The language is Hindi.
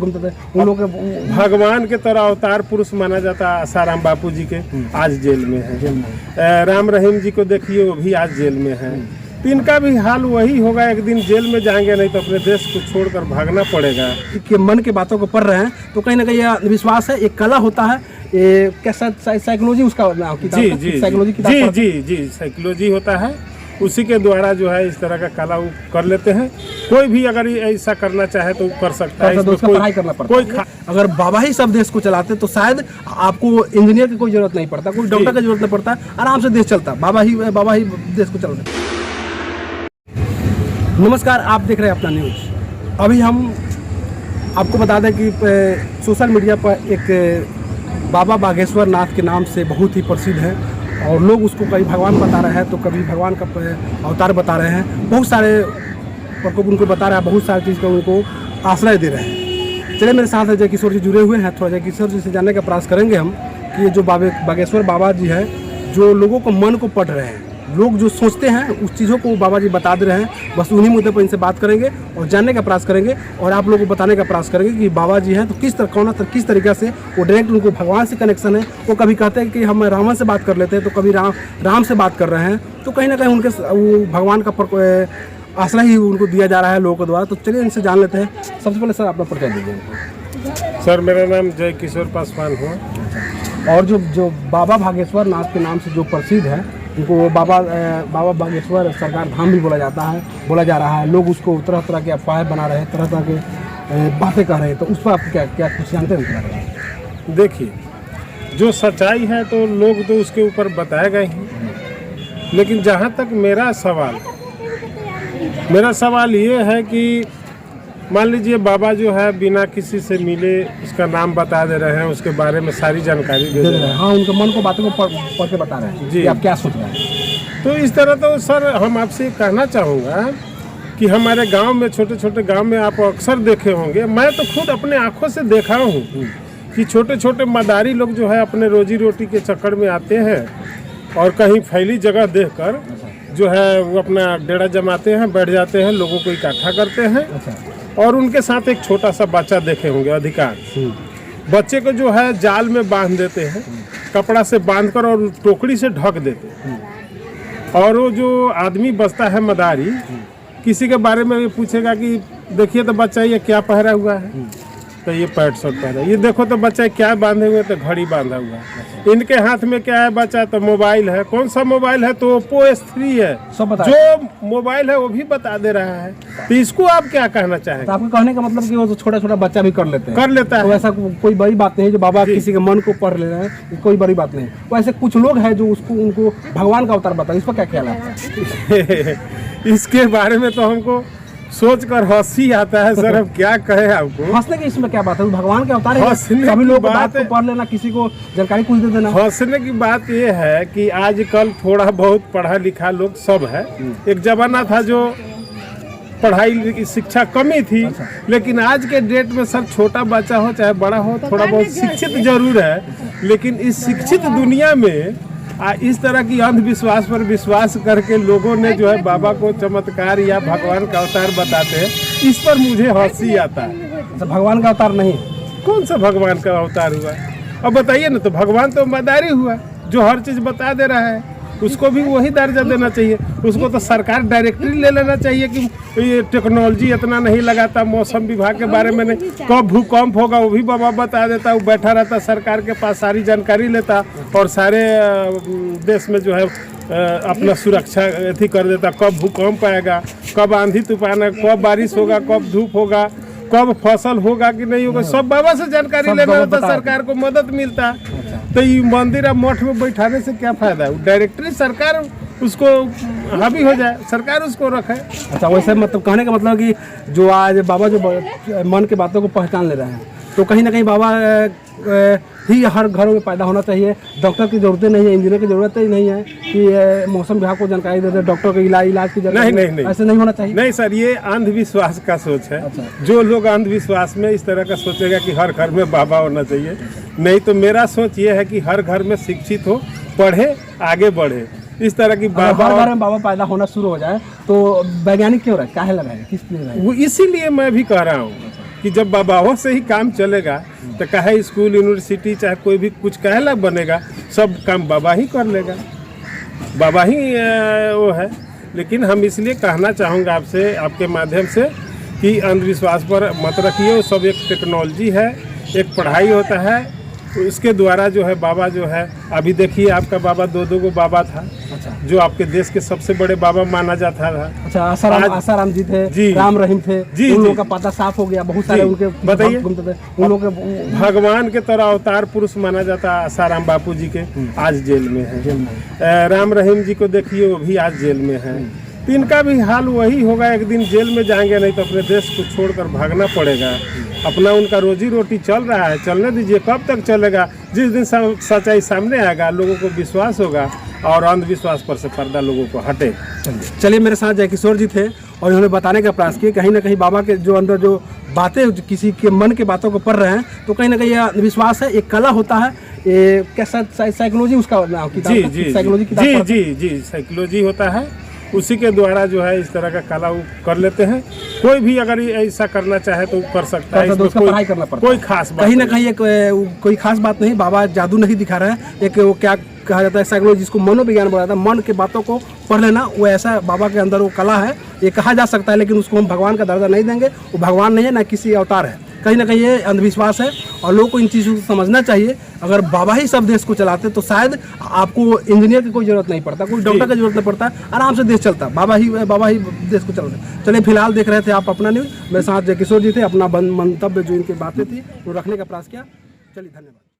घूमते थे, उन लोग के भगवान के तरह अवतार पुरुष माना जाता आसाराम बापू जी के, आज जेल में है। राम रहीम जी को देखिए, वो भी आज जेल में है। तो इनका भी हाल वही होगा, एक दिन जेल में जाएंगे, नहीं तो अपने देश को छोड़कर भागना पड़ेगा। कि मन की बातों को पढ़ रहे हैं तो कहीं ना कहीं यह विश्वास है, एक कला होता है, ये कैसा साइकोलॉजी उसका जी जी साइकोलॉजी जी साइकोलॉजी होता है, उसी के द्वारा जो है इस तरह का कला वो कर लेते हैं। कोई भी अगर ऐसा करना चाहे तो कर सकता है, तो उसका पढ़ाई करना पड़ता है। अगर बाबा ही सब देश को चलाते तो शायद आपको इंजीनियर की कोई जरूरत नहीं पड़ता, कोई डॉक्टर की जरूरत नहीं पड़ता, आराम से देश चलता। बाबा ही देश को चलाते। नमस्कार, आप देख रहे हैं अपना न्यूज़। अभी हम आपको बता दें कि सोशल मीडिया पर एक बाबा बागेश्वर नाथ के नाम से बहुत ही प्रसिद्ध है और लोग उसको कभी भगवान बता रहे हैं तो कभी भगवान का अवतार बता रहे हैं। बहुत सारे प्रकोप उनको बता रहे हैं, बहुत सारी चीज़ का उनको आश्रय दे रहे हैं। चलिए मेरे साथ जय किशोर जी जुड़े हुए हैं, थोड़ा जय किशोर जी से जानने का प्रयास करेंगे हम कि ये जो बागेश्वर बाबा जी है, जो लोगों को मन को पढ़ रहे हैं, लोग जो सोचते हैं उस चीज़ों को बाबा जी बता दे रहे हैं। बस उन्हीं मुद्दे पर इनसे बात करेंगे और जानने का प्रयास करेंगे और आप लोगों को बताने का प्रयास करेंगे कि बाबा जी हैं तो किस तरीक़े से वो डायरेक्ट उनको भगवान से कनेक्शन है। वो कभी कहते हैं कि हम रावण से बात कर लेते हैं, तो कभी राम से बात कर रहे हैं, तो कहीं ना कहीं उनके वो भगवान का आश्रय ही उनको दिया जा रहा है लोगों के द्वारा। तो चलिए इनसे जान लेते हैं। सबसे पहले सर अपना परिचय दीजिए हमको। सर मेरा नाम जय किशोर पासवान हुआ। और जो बाबा बागेश्वर नाथ के नाम से जो प्रसिद्ध है, उनको बाबा बागेश्वर सरकार धाम भी बोला जा रहा है। लोग उसको तरह तरह के अफवाह बना रहे हैं, तरह तरह के बातें कर रहे हैं, तो उस पर आप क्या कुछ जानते हैं? देखिए, जो सच्चाई है तो लोग तो उसके ऊपर बताएगा ही, लेकिन जहाँ तक मेरा सवाल ये है कि मान लीजिए बाबा जो है बिना किसी से मिले उसका नाम बता दे रहे हैं, उसके बारे में सारी जानकारी दे रहे हैं। हाँ, उनके मन को बातों को पढ़ के बता रहे हैं जी, आप क्या सोच रहे हैं। तो इस तरह तो सर हम आपसे कहना चाहूँगा कि हमारे गांव में, छोटे छोटे गांव में आप अक्सर देखे होंगे, मैं तो खुद अपने आंखों से देखा हूँ कि छोटे छोटे मदारी लोग जो है अपने रोजी रोटी के चक्कर में आते हैं और कहीं फैली जगह देखकर जो है वो अपना डेरा जमाते हैं, बैठ जाते हैं, लोगों को इकट्ठा करते हैं और उनके साथ एक छोटा सा बच्चा देखे होंगे अधिकांश। बच्चे को जो है जाल में बांध देते हैं, कपड़ा से बांधकर और टोकरी से ढक देते हैं। और वो जो आदमी बचता है मदारी, किसी के बारे में ये पूछेगा कि देखिए तो बच्चा ये क्या पहना हुआ है, तो ये पैंट शर्ट पहना। ये देखो तो बच्चा क्या बांधे हुए, तो घड़ी बांधा हुआ है। इनके हाथ में क्या है बच्चा, तो मोबाइल है। कौन सा मोबाइल है, तो ओप्पो S3 है। जो मोबाइल है वो भी बता दे रहा है। तो इसको आप क्या कहना चाहेंगे? तो आपको कहने का मतलब कि वो छोटा छोटा बच्चा भी कर लेता है। तो ऐसा कोई बड़ी बात नहीं है जो बाबा किसी के मन को पढ़ ले रहे हैं, कोई बड़ी बात नहीं। वैसे कुछ लोग हैं जो उनको भगवान का अवतार बताए, इस पर क्या ख्याल है? इसके बारे में तो हमको सोच कर हंसी आता है सर, अब क्या कहे आपको। हंसने की इसमें क्या बात है, भगवान के अवतार है, सभी लोग बात को पढ़ लेना, किसी को जानकारी कुछ दे देना। हंसने की बात ये है कि आजकल थोड़ा बहुत पढ़ा लिखा लोग सब है। एक जमाना था जो पढ़ाई की शिक्षा कमी थी, लेकिन आज के डेट में सर छोटा बच्चा हो चाहे बड़ा हो, थोड़ा बहुत शिक्षित जरूर है। लेकिन इस शिक्षित दुनिया में इस तरह की अंधविश्वास पर विश्वास करके लोगों ने जो है बाबा को चमत्कार या भगवान का अवतार बताते हैं, इस पर मुझे हंसी आता है। तो भगवान का अवतार नहीं, कौन सा भगवान का अवतार हुआ? अब बताइए ना, तो भगवान तो मदारी हुआ जो हर चीज बता दे रहा है, उसको भी वही दर्जा देना चाहिए। उसको तो सरकार डायरेक्टरी ले लेना चाहिए कि ये टेक्नोलॉजी इतना नहीं लगाता, मौसम विभाग के बारे में नहीं, कब भूकंप होगा वो भी बाबा बता देता। वो बैठा रहता सरकार के पास, सारी जानकारी लेता और सारे देश में जो है अपना सुरक्षा अथी कर देता। कब भूकंप आएगा, कब आंधी तूफान है, कब बारिश होगा, कब धूप होगा, कब फसल होगा कि नहीं होगा, सब बाबा से जानकारी लेना होता, सरकार को मदद मिलता। तो ये मंदिर अब मठ में बैठाने से क्या फायदा है? डायरेक्टरी सरकार उसको हावी हो जाए, सरकार उसको रखे। अच्छा, वैसे मतलब कहने का मतलब कि जो आज बाबा जो मन की बातों को पहचान ले रहे हैं, तो कहीं ना कहीं बाबा ही हर घरों में पैदा होना चाहिए। डॉक्टर की जरूरत नहीं है, इंजीनियर की जरूरत ही नहीं है कि मौसम विभाग को जानकारी दे दे, डॉक्टर के इलाज की जरूरत नहीं, ऐसे नहीं होना चाहिए। नहीं सर, ये अंधविश्वास का सोच है। अच्छा। जो लोग अंधविश्वास में इस तरह का सोचेगा कि हर घर में बाबा होना चाहिए, नहीं तो मेरा सोच ये है कि हर घर में शिक्षित हो, पढ़े, आगे बढ़े। इस तरह की बाबा हर घर में बाबा पैदा होना शुरू हो जाए तो वैज्ञानिक क्यों रहे, काहे लगाए, किस लिए रहे? वो इसीलिए मैं भी कह रहा हूँ कि जब बाबाओं से ही काम चलेगा तो कहे स्कूल यूनिवर्सिटी चाहे कोई भी कुछ कहे बनेगा, सब काम बाबा ही कर लेगा, बाबा ही वो है। लेकिन हम इसलिए कहना चाहूँगा आपसे, आपके माध्यम से, कि अंधविश्वास पर मत रखिए। वो सब एक टेक्नोलॉजी है, एक पढ़ाई होता है, तो इसके द्वारा जो है बाबा जो है, अभी देखिए आपका बाबा दो गो बाबा था। अच्छा। जो आपके देश के सबसे बड़े बाबा माना जाता था। अच्छा, आसाराम जी थे, जी, राम रहीम थे, जी, उन लोगों का पता साफ हो गया, बहुत सारे उनके बताइए, उन लोगों के भगवान के तरह अवतार पुरुष माना जाता आसाराम बापू जी के, आज जेल में है। राम रहीम जी को देखिए, वो भी आज जेल में है। तो इनका भी हाल वही होगा, एक दिन जेल में जाएंगे, नहीं तो अपने देश को छोड़कर भागना पड़ेगा। अपना उनका रोजी रोटी चल रहा है, चलने दीजिए, कब तक चलेगा? जिस दिन सच्चाई सामने आएगा, लोगों को विश्वास होगा और अंधविश्वास पर से पर्दा लोगों को हटे। चलिए, मेरे साथ जय किशोर जी थे और उन्होंने बताने का प्रयास किया, कहीं ना कहीं बाबा के जो अंदर जो बातें किसी के मन की बातों को पढ़ रहे हैं, तो कहीं ना कहीं यह विश्वास है, एक कला होता है, ये कैसा साइकोलॉजी उसका किताब, साइकोलॉजी किताब, जी साइकोलॉजी होता है, उसी के द्वारा जो है इस तरह का कला वो कर लेते हैं। कोई भी अगर ऐसा करना चाहे तो कर सकता है, तो उसका पढ़ाई करना पड़ता है, कोई खास बात कहीं ना कहीं एक कोई खास बात नहीं, बाबा जादू नहीं दिखा रहे हैं, एक वो क्या कहा जाता है साइकोलॉजी, जिसको मनोविज्ञान बोला जाता है, मन के बातों को पढ़ लेना, वो ऐसा बाबा के अंदर वो कला है, ये कहा जा सकता है। लेकिन उसको हम भगवान का दर्जा नहीं देंगे, वो भगवान नहीं है, ना किसी अवतार है, कहीं ना कहीं ये अंधविश्वास है और लोगों को इन चीज़ों को समझना चाहिए। अगर बाबा ही सब देश को चलाते तो शायद आपको इंजीनियर की कोई जरूरत नहीं पड़ता, कोई डॉक्टर की जरूरत नहीं पड़ता, आराम से देश चलता, बाबा ही देश को चलाते। चलिए, फिलहाल देख रहे थे आप अपना न्यूज़, मेरे साथ जय किशोर जी थे, अपना मंतव्य जो इनकी बातें थी वो रखने का प्रयास किया। चलिए, धन्यवाद।